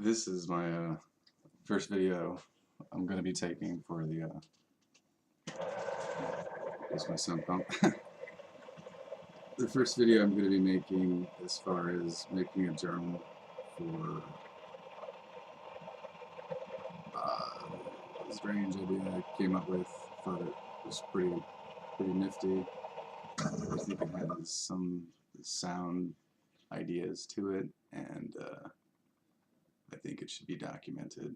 This is my first video I'm going to be taking for the, here's my sump pump. The first video I'm going to be making as far as making a journal for this strange idea I came up with. Thought it was pretty nifty. I think it has some sound ideas to it, and I think it should be documented.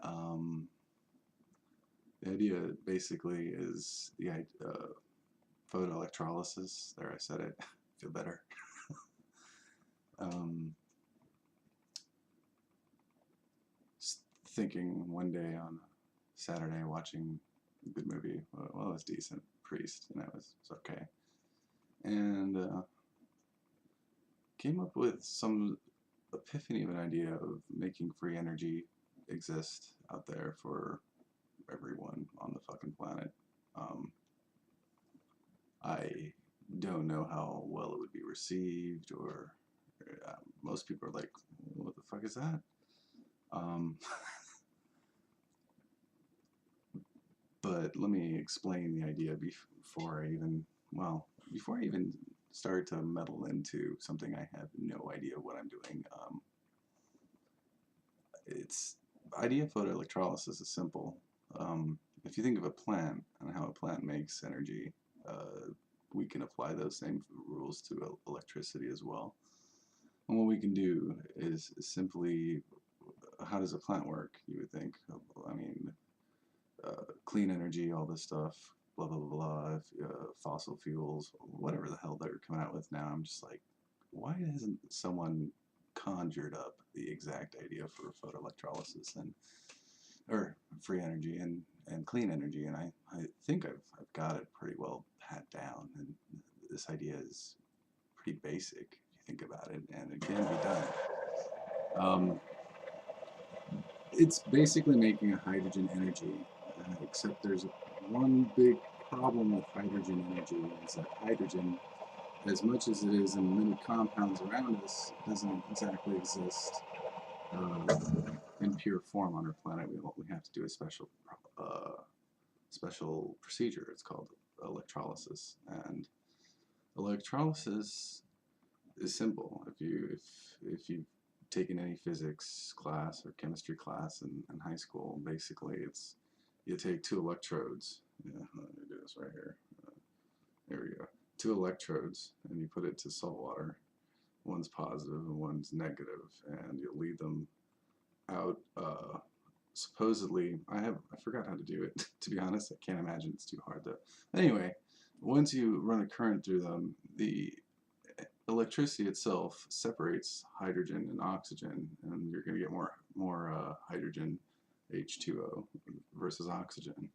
The idea basically is the photoelectrolysis. There, I said it. Feel better. Just thinking one day on Saturday watching a good movie. Well, it was decent. Priest, and that was okay. And came up with some epiphany of an idea of making free energy exist out there for everyone on the fucking planet. I don't know how well it would be received, or most people are like, what the fuck is that? But let me explain the idea before I even start to meddle into something I have no idea what I'm doing. It's idea of photoelectrolysis is simple. If you think of a plant and how a plant makes energy, we can apply those same rules to electricity as well. And what we can do is simply, how does a plant work, you would think? I mean, clean energy, all this stuff, blah, blah, blah, fossil fuels, whatever the hell they're coming out with now. I'm just like, why hasn't someone conjured up the exact idea for photoelectrolysis or free energy and clean energy? And I think I've got it pretty well pat down, and this idea is pretty basic if you think about it, and it can be done. It's basically making a hydrogen energy, except there's one big problem with hydrogen energy, is that hydrogen, as much as it is in many compounds around us, doesn't exactly exist in pure form on our planet. We have to do a special procedure. It's called electrolysis, and electrolysis is simple. If you've taken any physics class or chemistry class in high school, basically it's you take two electrodes. Yeah, let me do this right here. There we go. Two electrodes, and you put it to salt water. One's positive and one's negative, and you lead them out. Supposedly, I forgot how to do it. To be honest, I can't imagine it's too hard though. Anyway, once you run a current through them, the electricity itself separates hydrogen and oxygen, and you're going to get more hydrogen, H2O, versus oxygen.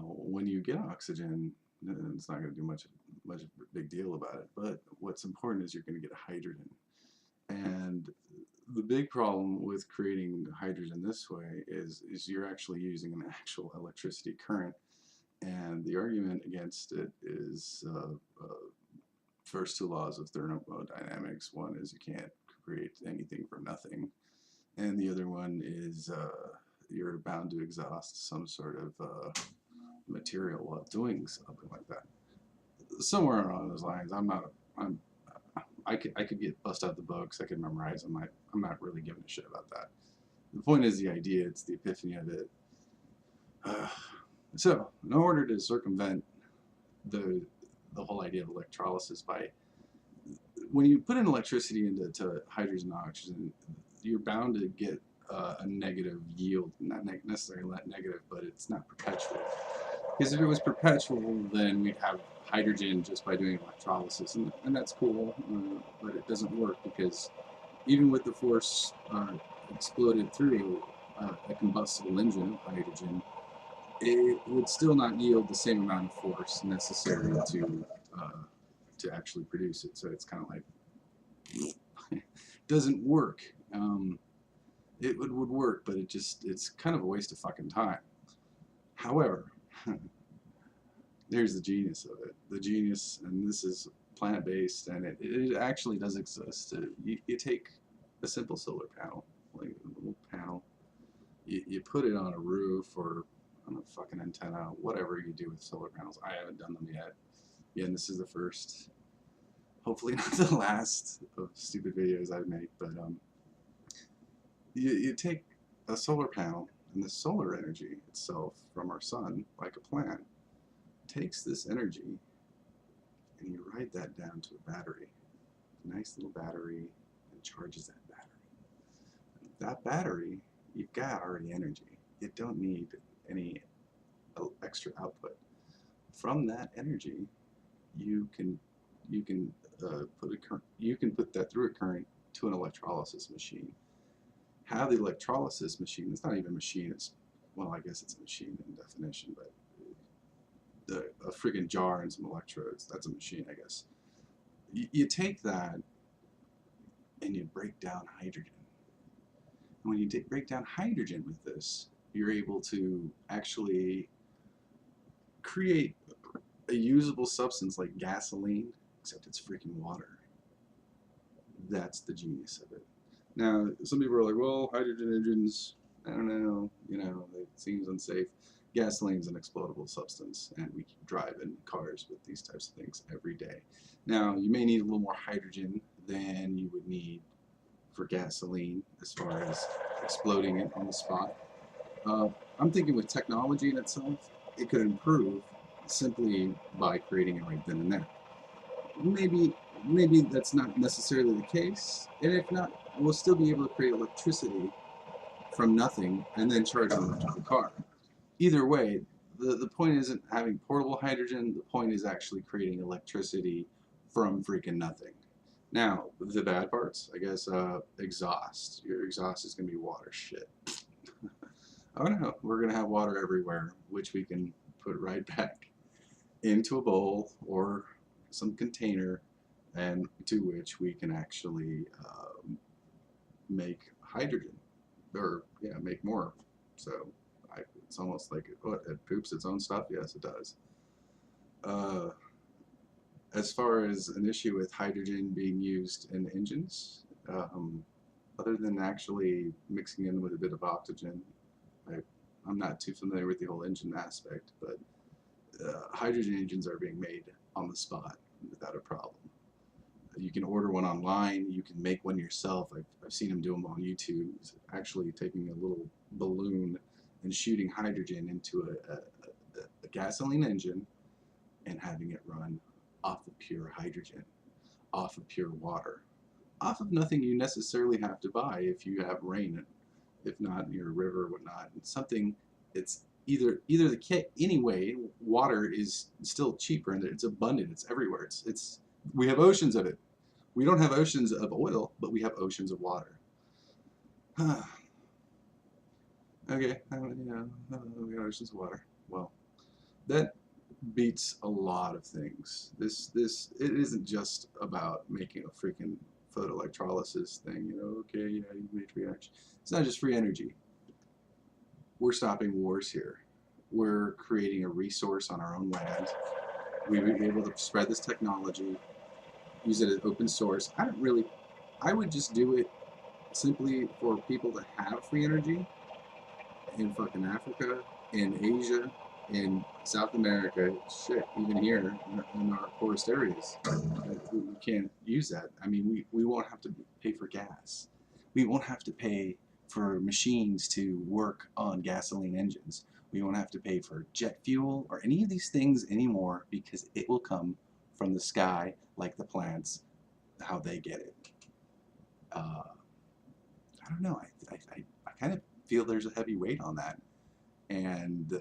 When you get oxygen, it's not going to do much big deal about it, but what's important is you're going to get hydrogen. And the big problem with creating hydrogen this way is you're actually using an actual electricity current, and the argument against it is first two laws of thermodynamics. One is you can't create anything from nothing, and the other one is you're bound to exhaust some sort of material while doing something like that. Somewhere along those lines, I could get bust out the books, I could memorize them. I'm not really giving a shit about that. The point is the idea, it's the epiphany of it. So, in order to circumvent the whole idea of electrolysis, when you put in electricity into hydrogen and oxygen, you're bound to get a negative yield. Not necessarily negative, but it's not perpetual. Because if it was perpetual, then we'd have hydrogen just by doing electrolysis, and that's cool, but it doesn't work, because even with the force exploded through a combustible engine of hydrogen, it would still not yield the same amount of force necessary to actually produce it. So it's kind of like doesn't work. It would work, but it's kind of a waste of fucking time. However, there's the genius of it. The genius, and this is plant-based, and it actually does exist. You take a simple solar panel, you put it on a roof or on a fucking antenna, whatever you do with solar panels. I haven't done them yet. Yeah, and this is the first, hopefully not the last of stupid videos I've made, but you take a solar panel, and the solar energy itself from our sun, like a plant, takes this energy and you write that down to a battery, a nice little battery, and charges that battery. That battery, you've got already energy. You don't need any extra output. From that energy, you can put that through a current to an electrolysis machine. How the electrolysis machine, it's not even a machine, it's, well, I guess it's a machine in definition, but a friggin' jar and some electrodes, that's a machine, I guess. You take that and you break down hydrogen. And when you break down hydrogen with this, you're able to actually create a usable substance like gasoline, except it's freaking water. That's the genius of it. Now, some people are like, well, hydrogen engines, I don't know, it seems unsafe. Gasoline is an explodable substance, and we drive in cars with these types of things every day. Now, you may need a little more hydrogen than you would need for gasoline as far as exploding it on the spot. I'm thinking with technology in itself, it could improve simply by creating it right then and there. Maybe that's not necessarily the case, and if not, we'll still be able to create electricity from nothing and then charge an electric car. Either way, the point isn't having portable hydrogen, the point is actually creating electricity from freaking nothing. Now, the bad parts, I guess, exhaust. Your exhaust is going to be water shit. Oh no, we're going to have water everywhere, which we can put right back into a bowl or some container, and to which we can actually make hydrogen, or yeah, make more. So it's almost like it poops its own stuff. Yes, it does. As far as an issue with hydrogen being used in engines, other than actually mixing in with a bit of oxygen, I'm not too familiar with the whole engine aspect, but hydrogen engines are being made on the spot without a problem. You can order one online, you can make one yourself. I've seen them do them on YouTube, actually taking a little balloon and shooting hydrogen into a gasoline engine and having it run off of pure hydrogen, off of pure water, off of nothing you necessarily have to buy if you have rain, if not near a river or whatnot. It's something, it's either the kit, anyway, water is still cheaper and it's abundant, it's everywhere. We have oceans of it. We don't have oceans of oil, but we have oceans of water. Okay, we have oceans of water. Well, that beats a lot of things. It isn't just about making a freaking photoelectrolysis thing, okay, yeah, you made free energy. It's not just free energy. We're stopping wars here. We're creating a resource on our own land. We would be able to spread this technology, use it as open source. I would just do it simply for people to have free energy in fucking Africa, in Asia, in South America, shit, even here in our poorest areas. We can't use that. I mean, we won't have to pay for gas. We won't have to pay for machines to work on gasoline engines. We won't have to pay for jet fuel or any of these things anymore, because it will come from the sky like the plants, how they get it. I don't know. I kind of feel there's a heavy weight on that. And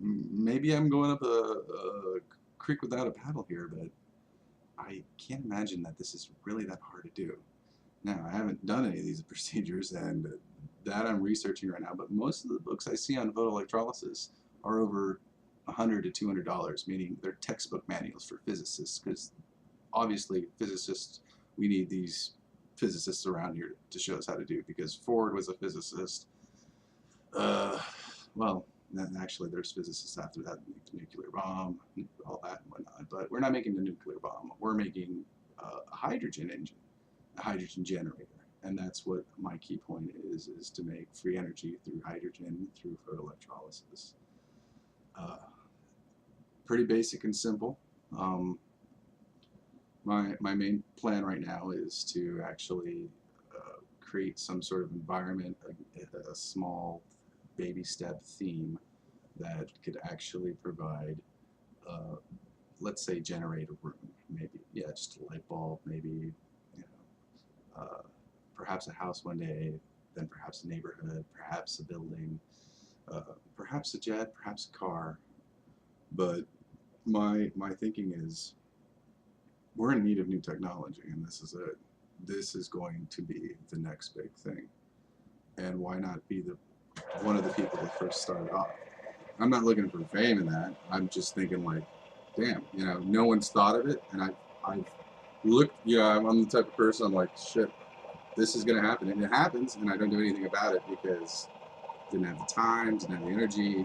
maybe I'm going up a creek without a paddle here, but I can't imagine that this is really that hard to do. Now, I haven't done any of these procedures, and that I'm researching right now, but most of the books I see on photoelectrolysis are over $100 to $200, meaning they're textbook manuals for physicists, because obviously physicists, we need these physicists around here to show us how to do it, because Ford was a physicist. Well, then actually there's physicists after that make the nuclear bomb, all that and whatnot, but we're not making the nuclear bomb. We're making a hydrogen engine, a hydrogen generator. And that's what my key point is to make free energy through hydrogen through photoelectrolysis. Uh, Pretty basic and simple. Um, my main plan right now is to actually create some sort of environment, a small baby step theme that could actually provide, let's say, generate a room, maybe, yeah, just a light bulb, maybe, perhaps a house one day, then perhaps a neighborhood, perhaps a building, perhaps a jet, perhaps a car. But my thinking is we're in need of new technology, and this is it. This is going to be the next big thing, and why not be the one of the people that first started off? I'm not looking for fame in that. I'm just thinking like, damn, no one's thought of it, and I've looked, I'm the type of person, I'm like, shit, this is gonna happen, and it happens, and I don't do anything about it because I didn't have the time, didn't have the energy.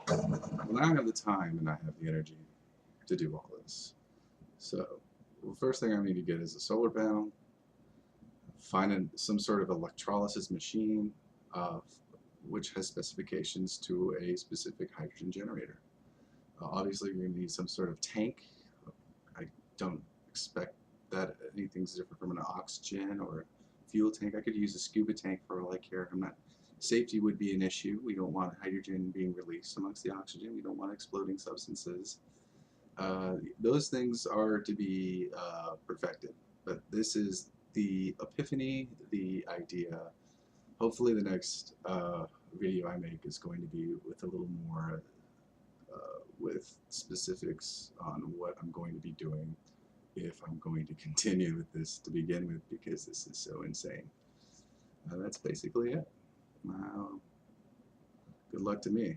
Well, now I have the time and I have the energy to do all this. So, the first thing I need to get is a solar panel, find some sort of electrolysis machine, which has specifications to a specific hydrogen generator. Obviously, you're going to need some sort of tank. I don't expect that anything's different from an oxygen or fuel tank. I could use a scuba tank for all I care. Safety would be an issue. We don't want hydrogen being released amongst the oxygen. We don't want exploding substances. Those things are to be perfected. But this is the epiphany, the idea. Hopefully the next video I make is going to be with a little more with specifics on what I'm going to be doing if I'm going to continue with this to begin with, because this is so insane. That's basically it. Good luck to me.